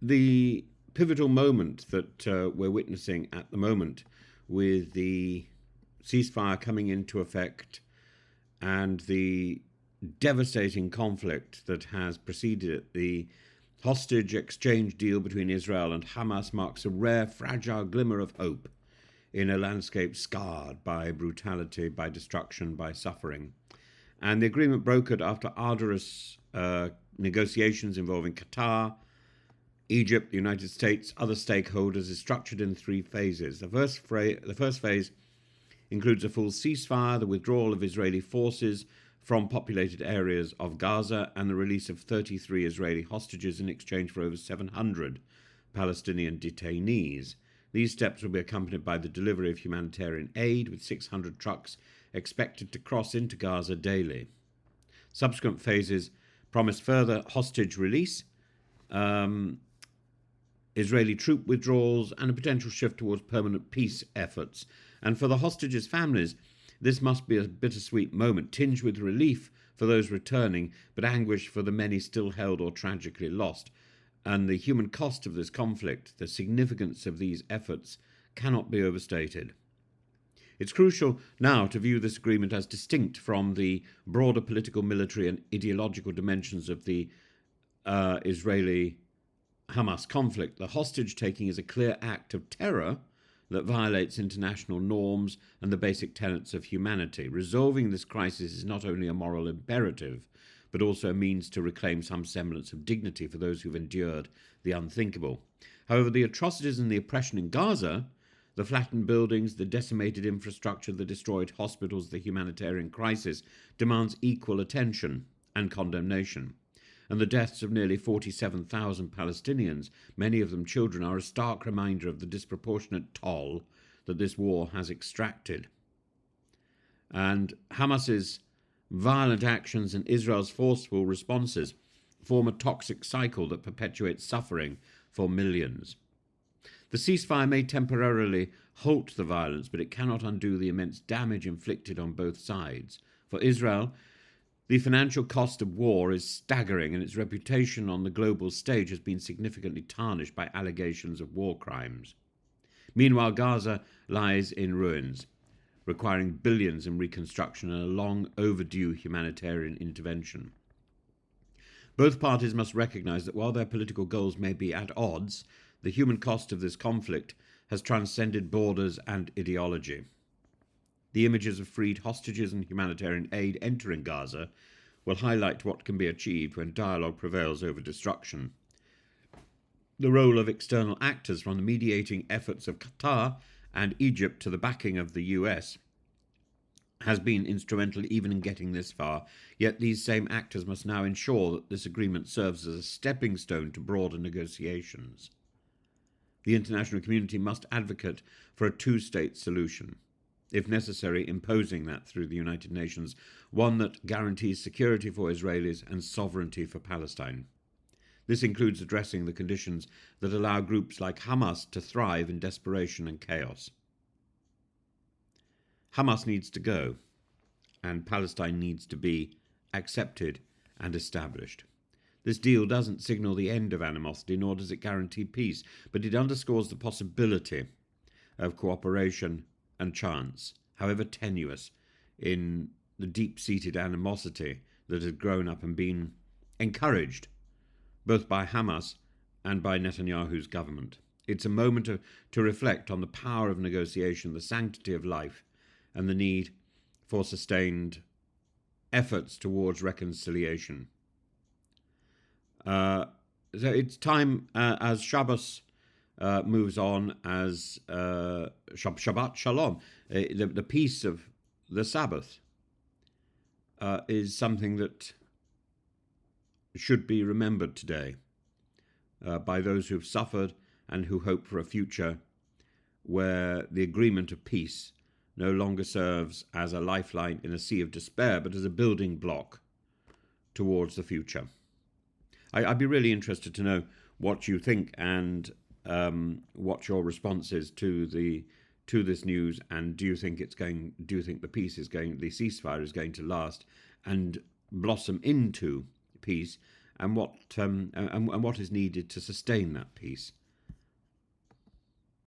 The pivotal moment that we're witnessing at the moment, with the ceasefire coming into effect and the devastating conflict that has preceded it, the hostage exchange deal between Israel and Hamas, marks a rare, fragile glimmer of hope in a landscape scarred by brutality, by destruction, by suffering. And the agreement brokered after arduous negotiations involving Qatar, Egypt, the United States, other stakeholders, is structured in three phases. The first phase includes a full ceasefire, the withdrawal of Israeli forces from populated areas of Gaza, and the release of 33 Israeli hostages in exchange for over 700 Palestinian detainees. These steps will be accompanied by the delivery of humanitarian aid, with 600 trucks expected to cross into Gaza daily. Subsequent phases promise further hostage release, Israeli troop withdrawals, and a potential shift towards permanent peace efforts. And for the hostages' families, this must be a bittersweet moment, tinged with relief for those returning, but anguish for the many still held or tragically lost. And the human cost of this conflict, the significance of these efforts, cannot be overstated. It's crucial now to view this agreement as distinct from the broader political, military, and ideological dimensions of the Israeli-Hamas conflict. The hostage-taking is a clear act of terror that violates international norms and the basic tenets of humanity. Resolving this crisis is not only a moral imperative, but also a means to reclaim some semblance of dignity for those who've endured the unthinkable. However, the atrocities and the oppression in Gaza, the flattened buildings, the decimated infrastructure, the destroyed hospitals, the humanitarian crisis, demands equal attention and condemnation. And the deaths of nearly 47,000 Palestinians, many of them children, are a stark reminder of the disproportionate toll that this war has extracted. And Hamas's violent actions and Israel's forceful responses form a toxic cycle that perpetuates suffering for millions. The ceasefire may temporarily halt the violence, but it cannot undo the immense damage inflicted on both sides. For Israel, the financial cost of war is staggering, and its reputation on the global stage has been significantly tarnished by allegations of war crimes. Meanwhile, Gaza lies in ruins, requiring billions in reconstruction and a long overdue humanitarian intervention. Both parties must recognize that while their political goals may be at odds, the human cost of this conflict has transcended borders and ideology. The images of freed hostages and humanitarian aid entering Gaza will highlight what can be achieved when dialogue prevails over destruction. The role of external actors, from the mediating efforts of Qatar and Egypt to the backing of the US, has been instrumental even in getting this far, yet these same actors must now ensure that this agreement serves as a stepping stone to broader negotiations. The international community must advocate for a two-state solution, if necessary, imposing that through the United Nations, one that guarantees security for Israelis and sovereignty for Palestine. This includes addressing the conditions that allow groups like Hamas to thrive in desperation and chaos. Hamas needs to go, and Palestine needs to be accepted and established. This deal doesn't signal the end of animosity, nor does it guarantee peace, but it underscores the possibility of cooperation and chance, however tenuous, in the deep-seated animosity that had grown up and been encouraged both by Hamas and by Netanyahu's government. It's a moment to reflect on the power of negotiation, the sanctity of life, and the need for sustained efforts towards reconciliation. So it's time, as Shabbos moves on, as Shabbat Shalom, the peace of the Sabbath, is something that should be remembered today by those who've suffered and who hope for a future where the agreement of peace no longer serves as a lifeline in a sea of despair, but as a building block towards the future. I'd be really interested to know what you think and what your response is to this news, and do you think the ceasefire is going to last and blossom into peace, and what is needed to sustain that peace.